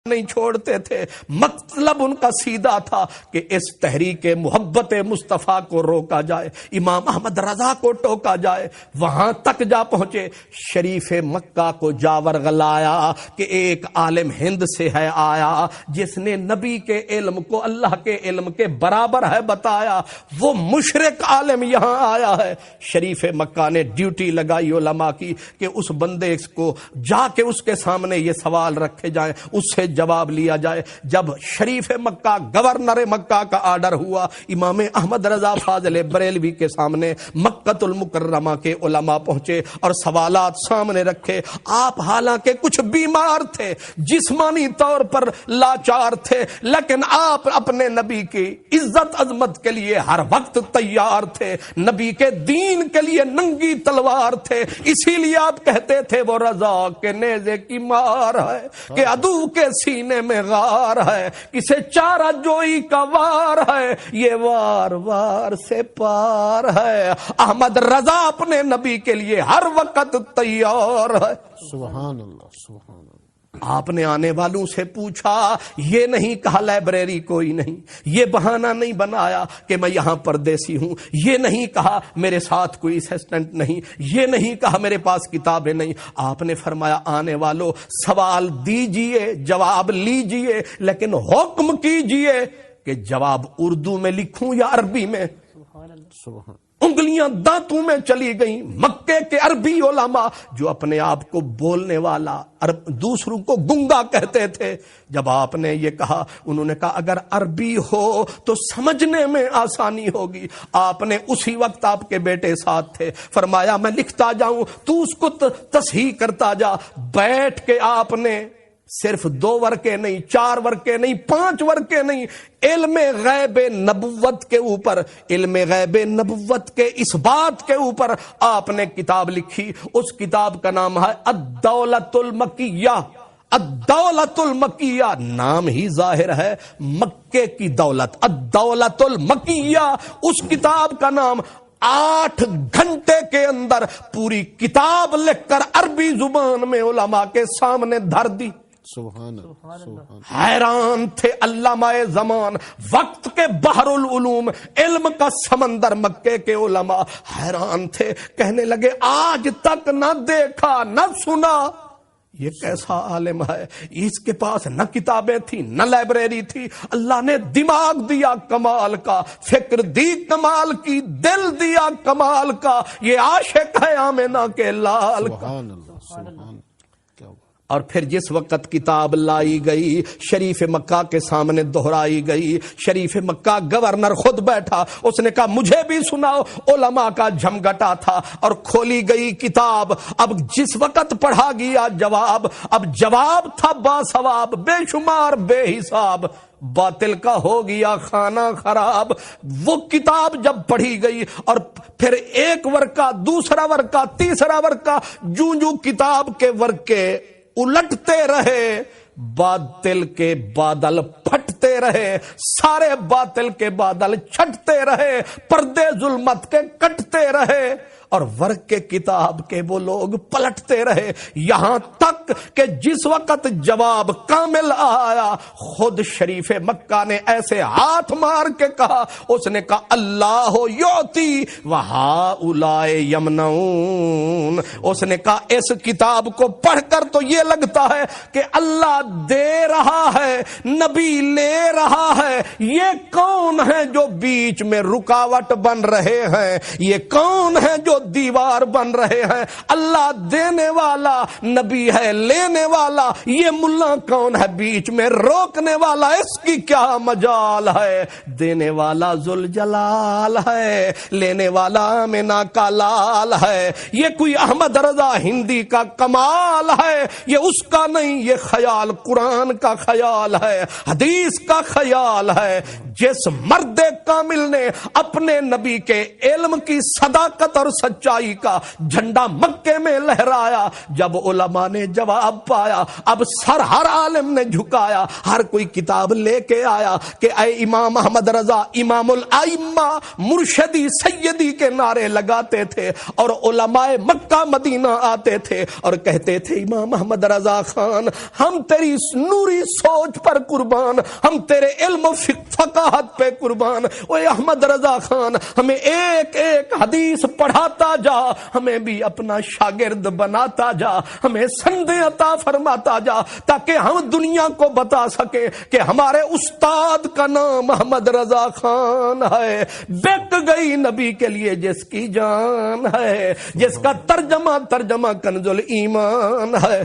نہیں چھوڑتے تھے. مطلب ان کا سیدھا تھا کہ اس تحریک محبت مصطفیٰ کو روکا جائے, امام احمد رضا کو ٹوکا جائے. وہاں تک جا پہنچے, شریف مکہ کو جاور غلایا کہ ایک عالم ہند سے ہے آیا جس نے نبی کے علم کو اللہ کے علم کے برابر ہے بتایا. وہ مشرک عالم یہاں آیا ہے. شریف مکہ نے ڈیوٹی لگائی علماء کی کہ اس بندے کو جا کے اس کے سامنے یہ سوال رکھے جائیں, اس سے جواب لیا جائے. جب شریف مکہ گورنر مکہ کا آرڈر ہوا, امام احمد رضا فاضل بریلوی کے سامنے مکۃ المکرمہ کے علماء پہنچے اور سوالات سامنے رکھے. آپ حالانکہ کچھ بیمار تھے, جسمانی طور پر لاچار تھے, لیکن آپ اپنے نبی کی عزت عظمت کے لیے ہر وقت تیار تھے, نبی کے دین کے لیے ننگی تلوار تھے. اسی لیے آپ کہتے تھے وہ رضا کے نیزے کی مار ہے کہ عدو کے سینے میں غار ہے, کسے چارہ جوئی کا وار ہے, یہ وار وار سے پار ہے. احمد رضا اپنے نبی کے لیے ہر وقت تیار ہے. سبحان اللہ, سبحان اللہ. آپ نے آنے والوں سے پوچھا, یہ نہیں کہا لائبریری کوئی نہیں, یہ بہانہ نہیں بنایا کہ میں یہاں پردیسی ہوں, یہ نہیں کہا میرے ساتھ کوئی اسسٹنٹ نہیں, یہ نہیں کہا میرے پاس کتابیں نہیں. آپ نے فرمایا آنے والوں سوال دیجئے, جواب لیجئے, لیکن حکم کیجئے کہ جواب اردو میں لکھوں یا عربی میں. سبحان. انگلیاں دانتوں میں چلی گئیں. مکے کے عربی علماء جو اپنے آپ کو بولنے والا دوسروں کو گنگا کہتے تھے, جب آپ نے یہ کہا انہوں نے کہا اگر عربی ہو تو سمجھنے میں آسانی ہوگی. آپ نے اسی وقت, آپ کے بیٹے ساتھ تھے, فرمایا میں لکھتا جاؤں تو اس کو تصحیح کرتا جا. بیٹھ کے آپ نے صرف 2 ورقے نہیں, 4 ورقے نہیں, 5 ورقے نہیں, علم غیب نبوت کے اوپر, علم غیب نبوت کے اس بات کے اوپر آپ نے کتاب لکھی. اس کتاب کا نام ہے الدولۃ المکیہ. الدولۃ المکیہ نام ہی ظاہر ہے مکے کی دولت, الدولۃ المکیہ. اس کتاب کا نام 8 گھنٹے کے اندر پوری کتاب لکھ کر عربی زبان میں علماء کے سامنے دھر دی. سبحان اللہ. حیران تھے علامہ زمان, وقت کے بحر العلوم, علم کا سمندر مکے کے علماء حیران تھے. کہنے لگے آج تک نہ دیکھا نہ سنا یہ کیسا عالم ہے, اس کے پاس نہ کتابیں تھی نہ لائبریری تھی. اللہ نے دماغ دیا کمال کا, فکر دی کمال کی, دل دیا کمال کا. یہ عاشق ہے آمنہ کے لال کا. سبحان اللہ, سبحان اللہ. اور پھر جس وقت کتاب لائی گئی, شریف مکہ کے سامنے دہرائی گئی, شریف مکہ گورنر خود بیٹھا, اس نے کہا مجھے بھی سناؤ. علماء کا جھمگٹا تھا اور کھولی گئی کتاب. اب جس وقت پڑھا گیا جواب, اب جواب تھا باثواب, بے شمار بے حساب, باطل کا ہو گیا خانہ خراب. وہ کتاب جب پڑھی گئی اور پھر ایک ورقہ, دوسرا ورقہ, تیسرا ورقہ, جو کتاب کے ورقے الٹتے رہے, باطل کے بادل پھٹتے رہے, سارے باطل کے بادل چھٹتے رہے, پردے ظلمت کے کٹتے رہے, اور ورق کے کتاب کے وہ لوگ پلٹتے رہے. یہاں تک کہ جس وقت جواب کامل آیا, خود شریف مکہ نے ایسے ہاتھ مار کے کہا, اس نے کہا اللہ یعطی وہؤلاء یمنعون. اس نے کہا اس کتاب کو پڑھ کر تو یہ لگتا ہے کہ اللہ دے رہا ہے, نبی لے رہا ہے. یہ کون ہے جو بیچ میں رکاوٹ بن رہے ہیں, یہ کون ہے جو دیوار بن رہے ہیں. اللہ دینے والا, نبی ہے لینے والا, یہ ملا کون ہے بیچ میں روکنے والا, اس کی کیا مجال ہے. دینے والا ذوالجلال ہے, لینے والا آمنہ کا لال ہے. یہ کوئی احمد رضا ہندی کا کمال ہے, یہ اس کا نہیں, یہ خیال قرآن کا خیال ہے, حدیث کا خیال ہے. جس مرد کامل نے اپنے نبی کے علم کی صداقت اور سچائی کا جھنڈا مکے میں لہرایا. جب علماء نے جواب پایا اب سر ہر عالم نے جھکایا, ہر کوئی کتاب لے کے آیا کہ اے امام احمد رضا امام الائمہ مرشدی سیدی کے نعرے لگاتے تھے, اور علماء مکہ مدینہ آتے تھے اور کہتے تھے امام احمد رضا خان ہم تیری نوری سوچ پر قربان, ہم تیرے علم و فقاہت پہ قربان. اے احمد رضا خان ہمیں ایک ایک حدیث پڑھاتا جا, ہمیں بھی اپنا شاگرد بناتا جا, ہمیں سندیں عطا فرماتا جا تاکہ ہم دنیا کو بتا سکے کہ ہمارے استاد کا نام احمد رضا خان ہے. بک گئی نبی کے لیے جس کی جان ہے, جس کا ترجمہ کنز الایمان ہے.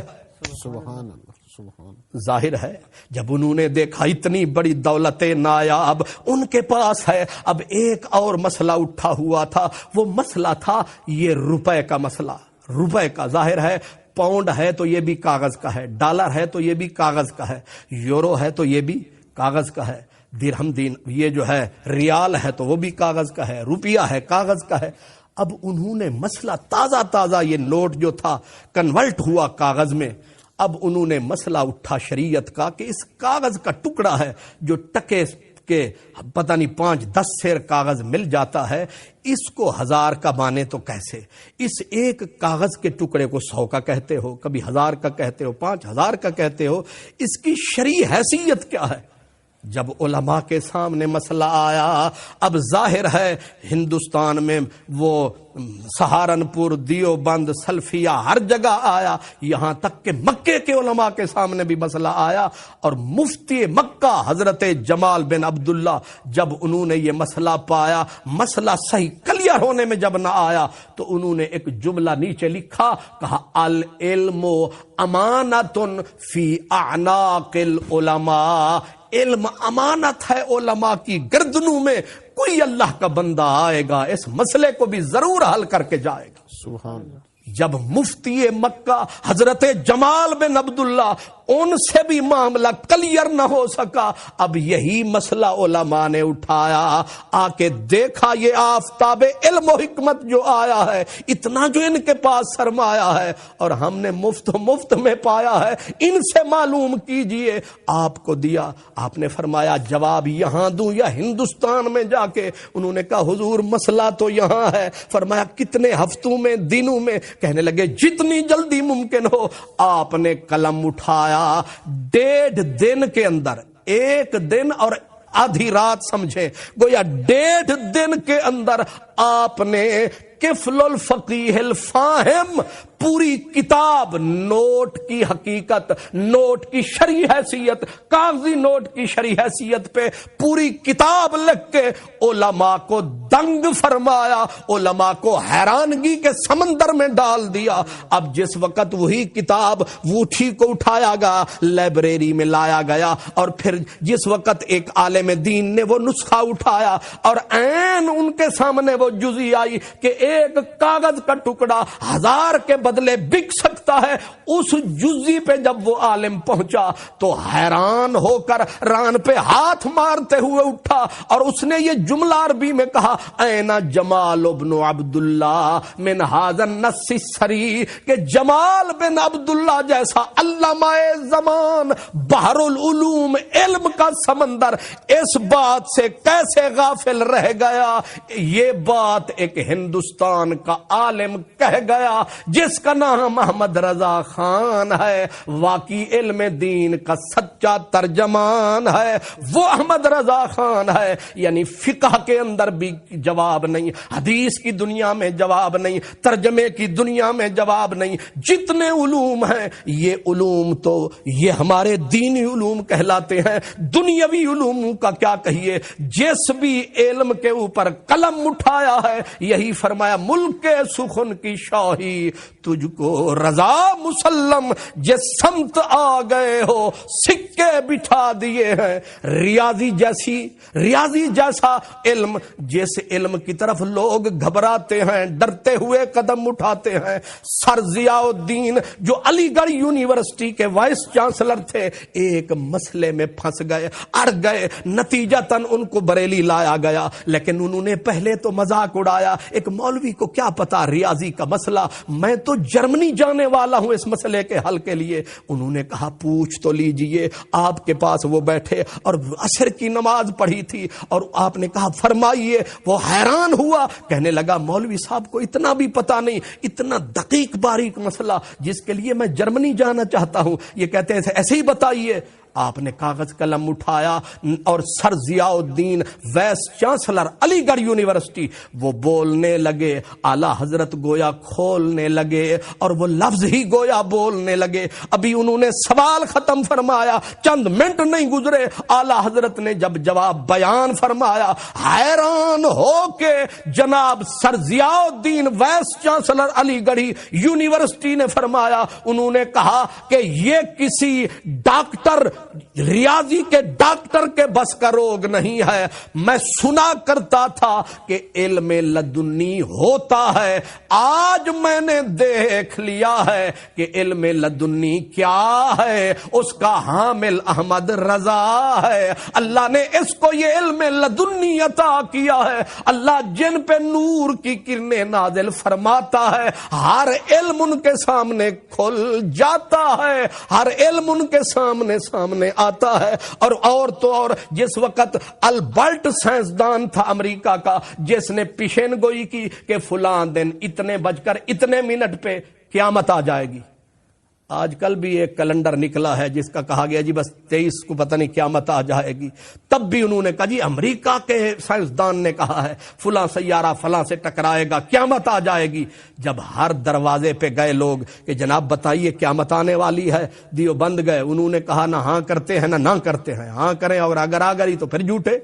سبحان اللہ سبحان اللہ. ظاہر ہے جب انہوں نے دیکھا اتنی بڑی دولت نایاب ان کے پاس ہے, اب ایک اور مسئلہ اٹھا ہوا تھا. وہ مسئلہ تھا یہ روپے کا مسئلہ. روپے کا ظاہر ہے پاؤنڈ ہے تو یہ بھی کاغذ کا ہے, ڈالر ہے تو یہ بھی کاغذ کا ہے, یورو ہے تو یہ بھی کاغذ کا ہے, درہم دین یہ جو ہے ریال ہے تو وہ بھی کاغذ کا ہے, روپیہ ہے کاغذ کا ہے. اب انہوں نے مسئلہ تازہ یہ نوٹ جو تھا کنورٹ ہوا کاغذ میں, اب انہوں نے مسئلہ اٹھا شریعت کا کہ اس کاغذ کا ٹکڑا ہے جو ٹکے کے پتہ نہیں 5-10 سیر کاغذ مل جاتا ہے, اس کو 1000 کا مانے تو کیسے, اس ایک کاغذ کے ٹکڑے کو 100 کا کہتے ہو, کبھی 1000 کا کہتے ہو, 5000 کا کہتے ہو, اس کی شرعی حیثیت کیا ہے؟ جب علماء کے سامنے مسئلہ آیا, اب ظاہر ہے ہندوستان میں وہ سہارنپور, دیوبند, سلفیہ ہر جگہ آیا, یہاں تک کہ مکے کے علماء کے سامنے بھی مسئلہ آیا. اور مفتی مکہ حضرت جمال بن عبداللہ جب انہوں نے یہ مسئلہ پایا, مسئلہ صحیح کلیئر ہونے میں جب نہ آیا تو انہوں نے ایک جملہ نیچے لکھا, کہا العلم امانۃ فی اعناق العلماء, علم امانت ہے علماء کی گردنوں میں, کوئی اللہ کا بندہ آئے گا اس مسئلے کو بھی ضرور حل کر کے جائے گا. سبحان اللہ. جب مفتی مکہ حضرت جمال بن عبداللہ ان سے بھی معاملہ کلیئر نہ ہو سکا, اب یہی مسئلہ علماء نے اٹھایا, آ کے دیکھا یہ آفتاب علم و حکمت جو آیا ہے, اتنا جو ان کے پاس سرمایہ ہے اور ہم نے مفت میں پایا ہے, ان سے معلوم کیجئے. آپ کو دیا, آپ نے فرمایا جواب یہاں دوں یا ہندوستان میں جا کے؟ انہوں نے کہا حضور مسئلہ تو یہاں ہے. فرمایا کتنے ہفتوں میں, دنوں میں؟ کہنے لگے جتنی جلدی ممکن ہو. آپ نے قلم اٹھایا, 1.5 دن کے اندر, 1 دن اور آدھی رات سمجھے, گویا 1.5 دن کے اندر آپ نے کفل الفقیہ الفاہم پوری کتاب, نوٹ کی حقیقت, نوٹ کی شرعی حیثیت, کاغذی نوٹ کی شرعی حیثیت پہ پوری کتاب لکھ کے علماء کو دنگ فرمایا, علماء کو حیرانگی کے سمندر میں ڈال دیا. اب جس وقت وہی کتاب ووٹھی کو اٹھایا گیا, لائبریری میں لایا گیا, اور پھر جس وقت ایک عالم دین نے وہ نسخہ اٹھایا اور عین ان کے سامنے وہ جزی آئی کہ ایک کاغذ کا ٹکڑا 1000 کے بدلے بک سکتا ہے, اس جزی پہ جب وہ عالم پہنچا تو حیران ہو کر ران پہ ہاتھ مارتے ہوئے اٹھا اور اس نے یہ جملہ عربی میں کہا, اینا جمال ابن عبداللہ من ھذا النص السری, کہ جمال بن عبداللہ جیسا علامہ زمان, بحر العلوم, علم کا سمندر, اس بات سے کیسے غافل رہ گیا؟ یہ بات ایک ہندوستان کا عالم کہہ گیا جس کا نام احمد رضا خان ہے, واقعی علم دین کا سچا ترجمان ہے, وہ احمد رضا خان ہے. یعنی فقہ کے اندر بھی جواب نہیں, حدیث کی دنیا میں جواب نہیں, ترجمے کی دنیا میں جواب نہیں, جتنے علوم ہیں یہ علوم تو یہ ہمارے دینی علوم کہلاتے ہیں. دنیاوی علوم کا کیا کہیے, جس بھی علم کے اوپر قلم اٹھایا ہے یہی فرمایا ملک سخن کی شاہی تجھ کو رضا مسلم، جس سمت آ گئے ہو سکے بٹھا دیے ہیں۔ ریاضی جیسا علم، جس علم کی طرف لوگ گھبراتے ہیں، ڈرتے ہوئے قدم اٹھاتے ہیں۔ سر ضیاء الدین جو علی گڑھ یونیورسٹی کے وائس چانسلر تھے، ایک مسئلے میں پھنس گئے، اڑ گئے، نتیجتاً ان کو بریلی لایا گیا، لیکن انہوں نے پہلے تو مذاق اڑایا، ایک مولوی کو کیا پتا ریاضی کا مسئلہ، میں تو جرمنی جانے والا ہوں اس مسئلے کے حل کے لیے۔ انہوں نے کہا پوچھ تو لیجئے۔ آپ کے پاس وہ بیٹھے اور عصر کی نماز پڑھی تھی، اور آپ نے کہا فرمائیے۔ وہ حیران ہوا، کہنے لگا مولوی صاحب کو اتنا بھی پتا نہیں، اتنا دقیق باریک مسئلہ جس کے لیے میں جرمنی جانا چاہتا ہوں، یہ کہتے ہیں ایسے ہی بتائیے۔ آپ نے کاغذ قلم اٹھایا اور سر ضیاء الدین وائس چانسلر علی گڑھ یونیورسٹی، وہ بولنے لگے، اعلی حضرت گویا کھولنے لگے اور وہ لفظ ہی گویا بولنے لگے۔ ابھی انہوں نے سوال ختم فرمایا، چند منٹ نہیں گزرے، اعلی حضرت نے جب جواب بیان فرمایا، حیران ہو کے جناب سر ضیاء الدین وائس چانسلر علی گڑھ یونیورسٹی نے فرمایا، انہوں نے کہا کہ یہ کسی ڈاکٹر، ریاضی کے ڈاکٹر کے بس کا روگ نہیں ہے۔ میں سنا کرتا تھا کہ علم لدنی ہوتا ہے، آج میں نے دیکھ لیا ہے کہ علم لدنی کیا ہے، اس کا حامل احمد رضا ہے۔ اللہ نے اس کو یہ علم لدنی عطا کیا ہے۔ اللہ جن پہ نور کی کرنیں نازل فرماتا ہے، ہر علم ان کے سامنے کھل جاتا ہے، ہر علم ان کے سامنے آتا ہے۔ اور تو اور جس وقت البرٹ سائنسدان تھا امریکہ کا، جس نے پیشین گوئی کی کہ فلاں دن اتنے بج کر اتنے منٹ پہ قیامت آ جائے گی۔ آج کل بھی ایک کیلنڈر نکلا ہے جس کا کہا گیا جی بس 23 کو پتہ نہیں قیامت آ جائے گی۔ تب بھی انہوں نے کہا جی امریکہ کے سائنسدان نے کہا ہے فلاں سیارہ فلاں سے ٹکرائے گا، قیامت آ جائے گی۔ جب ہر دروازے پہ گئے لوگ کہ جناب بتائیے قیامت آنے والی ہے، دیو بند گئے، انہوں نے کہا نہ ہاں کرتے ہیں نہ کرتے ہیں، ہاں کریں اور اگر آ گئی تو پھر جھوٹے۔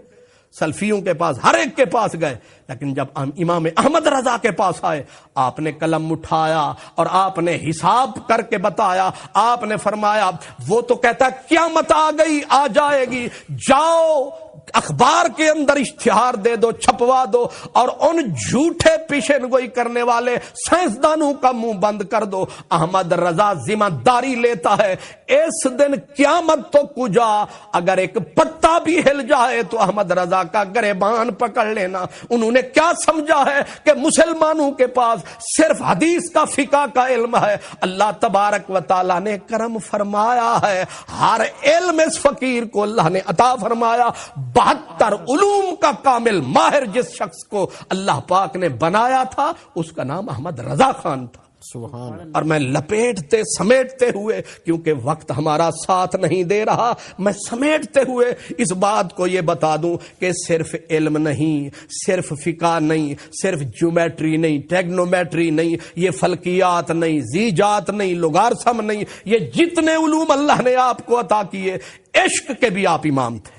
سلفیوں کے پاس ہر ایک کے پاس گئے، لیکن جب امام احمد رضا کے پاس آئے، آپ نے قلم اٹھایا اور آپ نے حساب کر کے بتایا۔ آپ نے فرمایا وہ تو کہتا ہے قیامت آ گئی، آ جائے گی، جاؤ اخبار کے اندر اشتہار دے دو، چھپوا دو، اور ان جھوٹے پیشن گوئی کرنے والے سائنسدانوں کا منہ بند کر دو۔ احمد رضا ذمہ داری لیتا ہے، اس دن قیامت تو کجا، اگر ایک پتا بھی ہل جائے تو احمد رضا کا گریبان پکڑ لینا۔ انہوں نے کیا سمجھا ہے کہ مسلمانوں کے پاس صرف حدیث کا فقہ کا علم ہے؟ اللہ تبارک و تعالیٰ نے کرم فرمایا ہے، ہر علم اس فقیر کو اللہ نے عطا فرمایا۔ 72 علوم کا کامل ماہر جس شخص کو اللہ پاک نے بنایا تھا، اس کا نام احمد رضا خان تھا۔ سبحان۔ اور میں لپیٹتے سمیٹتے ہوئے، کیونکہ وقت ہمارا ساتھ نہیں دے رہا، میں سمیٹتے ہوئے اس بات کو یہ بتا دوں کہ صرف علم نہیں، صرف فقہ نہیں، صرف جیومیٹری نہیں، ٹیگنومیٹری نہیں، یہ فلکیات نہیں، زیجات نہیں، لوگارتھم نہیں، یہ جتنے علوم اللہ نے آپ کو عطا کیے، عشق کے بھی آپ امام تھے،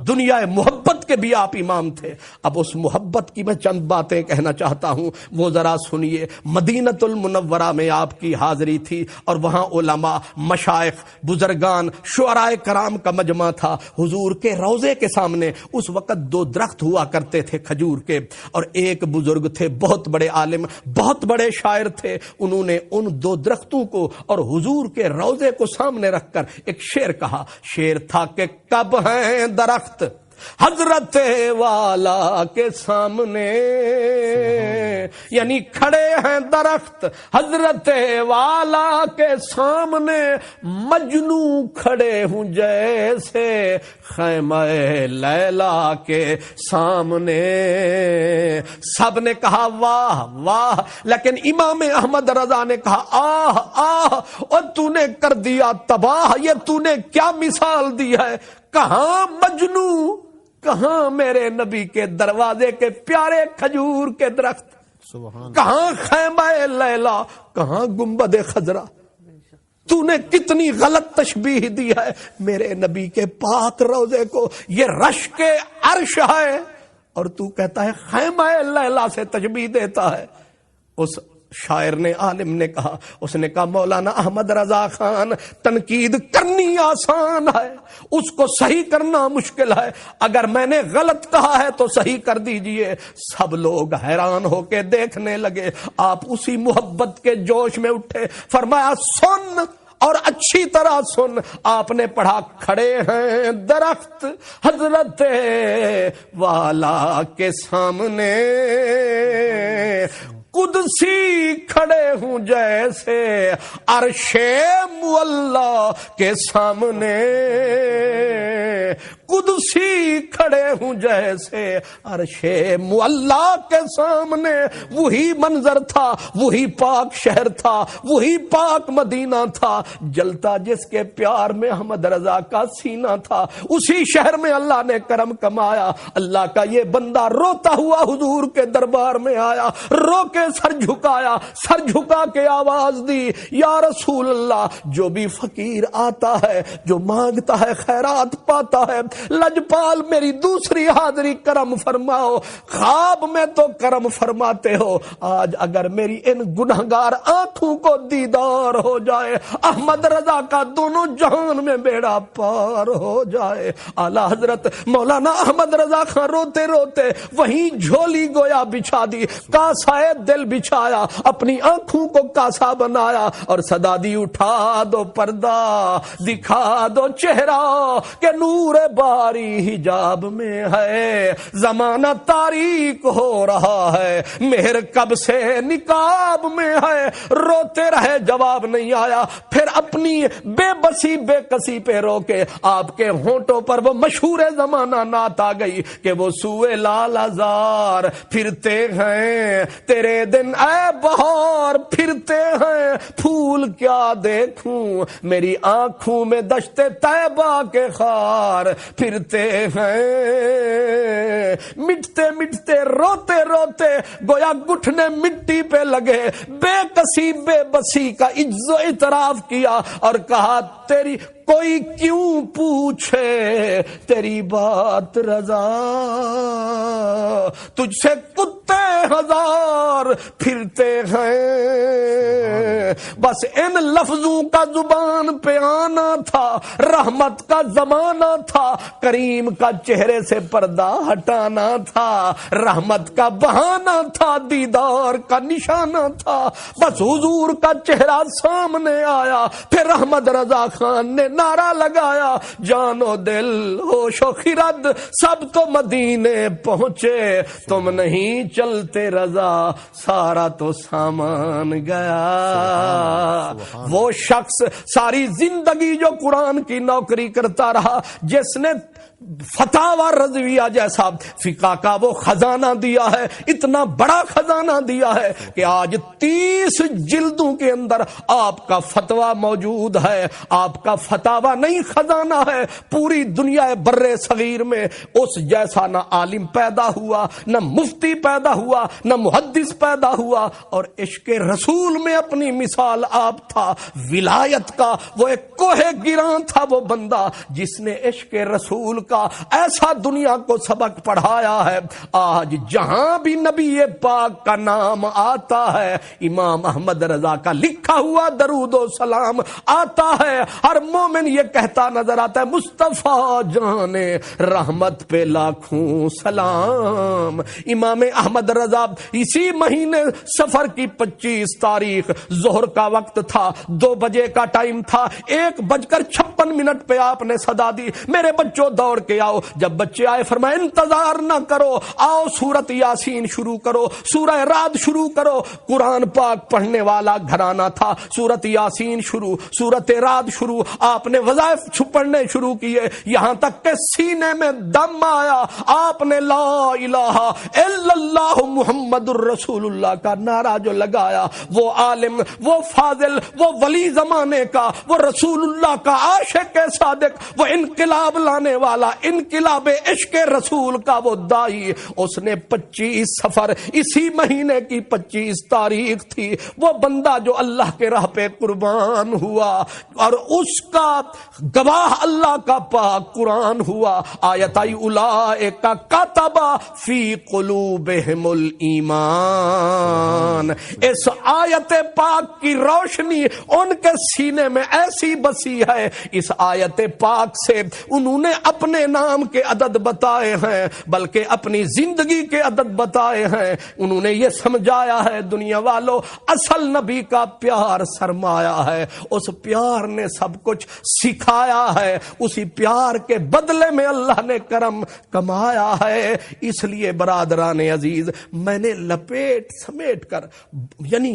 دنیا محبت کے بھی آپ امام تھے۔ اب اس محبت کی میں چند باتیں کہنا چاہتا ہوں، وہ ذرا سنیے۔ مدینۃ المنورہ میں آپ کی حاضری تھی اور وہاں علماء، مشائخ، بزرگان، شعراء کرام کا مجمع تھا۔ حضور کے روضے کے سامنے اس وقت 2 درخت ہوا کرتے تھے کھجور کے، اور ایک بزرگ تھے، بہت بڑے عالم، بہت بڑے شاعر تھے۔ انہوں نے ان 2 درختوں کو اور حضور کے روضے کو سامنے رکھ کر ایک شعر کہا۔ شعر تھا کہ کب ہیں درخت حضرت والا کے سامنے، یعنی کھڑے ہیں درخت حضرت والا کے سامنے، مجنو کھڑے ہوں جیسے خیمہ لیلا کے سامنے۔ سب نے کہا واہ واہ، لیکن امام احمد رضا نے کہا آہ آہ، اور تو نے کر دیا تباہ، یہ تو نے کیا مثال دی ہے؟ کہاں مجنو، کہاں میرے نبی کے دروازے کے پیارے کھجور کے درخت، سبحان۔ کہاں خیمہ لیلا، کہاں گنبد خضرا؟ تو نے کتنی غلط تشبیہ دی ہے میرے نبی کے پاک روضے کو، یہ رشک عرش ہے اور تو کہتا ہے خیمہ لیلا سے تشبیہ دیتا ہے۔ اس شاعر نے، عالم نے کہا، اس نے کہا مولانا احمد رضا خان، تنقید کرنی آسان ہے، اس کو صحیح کرنا مشکل ہے، اگر میں نے غلط کہا ہے تو صحیح کر دیجئے۔ سب لوگ حیران ہو کے دیکھنے لگے، آپ اسی محبت کے جوش میں اٹھے، فرمایا سن اور اچھی طرح سن۔ آپ نے پڑھا، کھڑے ہیں درخت حضرت والا کے سامنے، قدسی کھڑے ہوں جیسے عرش معلا کے سامنے، قدسی کھڑے ہوں جیسے عرش معلا کے سامنے۔ وہی منظر تھا، وہی پاک شہر تھا، وہی پاک مدینہ تھا، جلتا جس کے پیار میں احمد رضا کا سینہ تھا۔ اسی شہر میں اللہ نے کرم کمایا، اللہ کا یہ بندہ روتا ہوا حضور کے دربار میں آیا، رو کے سر جھکایا، سر جھکا کے آواز دی، یا رسول اللہ، جو بھی فقیر آتا ہے، جو مانگتا ہے خیرات پاتا ہے، لجپال میری دوسری حاضری کرم فرماؤ۔ خواب میں تو کرم فرماتے ہو، آج اگر میری ان گنہگار آنکھوں کو دیدار ہو جائے، احمد رضا کا دونوں جہان میں بیڑا پار ہو جائے۔ اعلی حضرت مولانا احمد رضا خان روتے روتے وہیں جھولی گویا بچھا دی، کاسائے دل بچھایا، اپنی آنکھوں کو کاسا بنایا اور صدا دی، اٹھا دو پردہ دکھا دو چہرہ کہ نور باری حجاب میں ہے، زمانہ تاریک ہو رہا ہے، مہر کب سے نقاب میں ہے۔ روتے رہے، جواب نہیں آیا، پھر اپنی بے بسی بے کسی پہ روکے آپ کے ہونٹوں پر وہ مشہور زمانہ نعت آ گئی کہ وہ سوئے لال ہزار پھرتے ہیں تیرے دن اے بہار، پھرتے ہیں پھول کیا دیکھوں میری آنکھوں میں دشت طیبہ کے خار، پھرتے ہیں مٹتے مٹتے روتے روتے گویا گھٹنے مٹی پہ لگے، بے کسی بے بسی کا عجز و اعتراف کیا اور کہا تیری کوئی کیوں پوچھے تیری بات رضا، تجھ سے کتے ہزار پھرتے ہیں، بس ان لفظوں کا زبان پہ آنا تھا، رحمت کا زمانہ تھا، کریم کا چہرے سے پردہ ہٹانا تھا، رحمت کا بہانہ تھا، دیدار کا نشانہ تھا، بس حضور کا چہرہ سامنے آیا، پھر احمد رضا خان نے نعرہ لگایا، جانو دل ہوش و خرد سب تو مدینے پہنچے، تم نہیں چلتے رضا سارا تو سامان گیا۔ وہ شخص ساری زندگی جو قرآن کی نوکری کرتا رہا، جس نے فتاوی رضویہ جیسا فقہ کا وہ خزانہ دیا ہے، اتنا بڑا خزانہ دیا ہے کہ آج 30 جلدوں کے اندر آپ کا فتویٰ موجود ہے، آپ کا فتاوی نہیں خزانہ ہے۔ پوری دنیا بر صغیر میں اس جیسا نہ عالم پیدا ہوا، نہ مفتی پیدا ہوا، نہ محدث پیدا ہوا، اور عشق رسول میں اپنی مثال آپ تھا۔ ولایت کا وہ ایک کوہ گراں تھا وہ بندہ جس نے عشق رسول کا ایسا دنیا کو سبق پڑھایا ہے۔ آج جہاں بھی نبی پاک کا نام آتا ہے، امام احمد رضا کا لکھا ہوا درود و سلام آتا ہے، ہر مومن یہ کہتا نظر آتا ہے، مصطفیٰ جانے رحمت پہ لاکھوں سلام۔ امام احمد رضا اسی مہینے سفر کی 25 تاریخ ظہر کا وقت تھا، 2 بجے کا ٹائم تھا، 1:56 پہ آپ نے صدا دی، میرے بچوں دوڑ کے آؤ۔ جب بچے آئے فرمایا انتظار نہ کرو، آؤ سورت یاسین شروع کرو، سورہ رعد شروع کرو۔ قرآن پاک پڑھنے والا گھرانہ تھا، سورت یاسین شروع، سورت رعد شروع، آپ نے وظائف پڑھنے شروع کیے، یہاں تک کہ سینے میں دم آیا، آپ نے لا الہ الا اللہ محمد الرسول اللہ کا نعرہ جو لگایا، وہ عالم، وہ فاضل، وہ ولی زمانے کا، وہ رسول اللہ کا عاشق صادق، وہ انقلاب لانے والا والا انقلاب عشق رسول کا وہ دائی، اس نے 25 صفر اسی مہینے کی 25 تاریخ تھی، وہ بندہ جو اللہ کے راہ پہ قربان ہوا اور اس کا گواہ اللہ کا پاک قرآن ہوا۔ آیت آئی اولئک کتب فی قلوبہم الایمان، اس آیت پاک کی روشنی ان کے سینے میں ایسی بسی ہے، اس آیت پاک سے انہوں نے اپنے نام کے عدد بتائے ہیں بلکہ اپنی زندگی کے عدد بتائے ہیں۔ انہوں نے یہ سمجھایا ہے دنیا والوں، اصل نبی کا پیار سرمایہ ہے، اس پیار نے سب کچھ سکھایا ہے، اسی پیار کے بدلے میں اللہ نے کرم کمایا ہے۔ اس لیے برادران عزیز، میں نے لپیٹ سمیٹ کر یعنی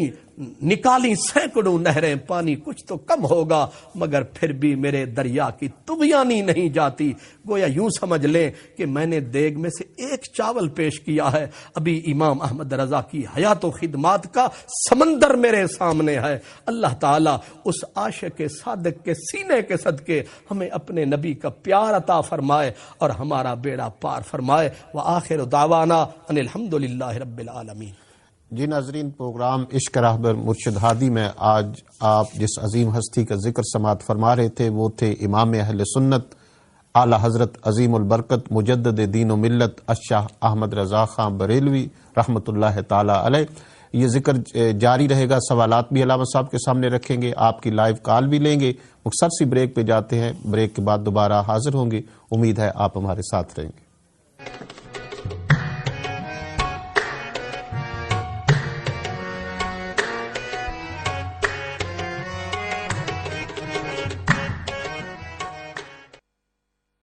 نکالی سینکڑوں نہریں، پانی کچھ تو کم ہوگا مگر پھر بھی میرے دریا کی طغیانی نہیں جاتی۔ گویا یوں سمجھ لیں کہ میں نے دیگ میں سے ایک چاول پیش کیا ہے، ابھی امام احمد رضا کی حیات و خدمات کا سمندر میرے سامنے ہے۔ اللہ تعالیٰ اس عاشق صادق کے سینے کے صدقے ہمیں اپنے نبی کا پیار عطا فرمائے اور ہمارا بیڑا پار فرمائے۔ وآخر دعوانا ان الحمدللہ رب العالمین۔ جی ناظرین، پروگرام عشق راہبر مرشد ہادی میں آج آپ جس عظیم ہستی کا ذکر سماعت فرما رہے تھے وہ تھے امام اہل سنت اعلی حضرت عظیم البرکت مجدد دین و ملت الشاہ احمد رضا خان بریلوی رحمۃ اللہ تعالی علیہ۔ یہ ذکر جاری رہے گا، سوالات بھی علامہ صاحب کے سامنے رکھیں گے، آپ کی لائیو کال بھی لیں گے۔ مختصر سی بریک پہ جاتے ہیں، بریک کے بعد دوبارہ حاضر ہوں گے، امید ہے آپ ہمارے ساتھ رہیں گے۔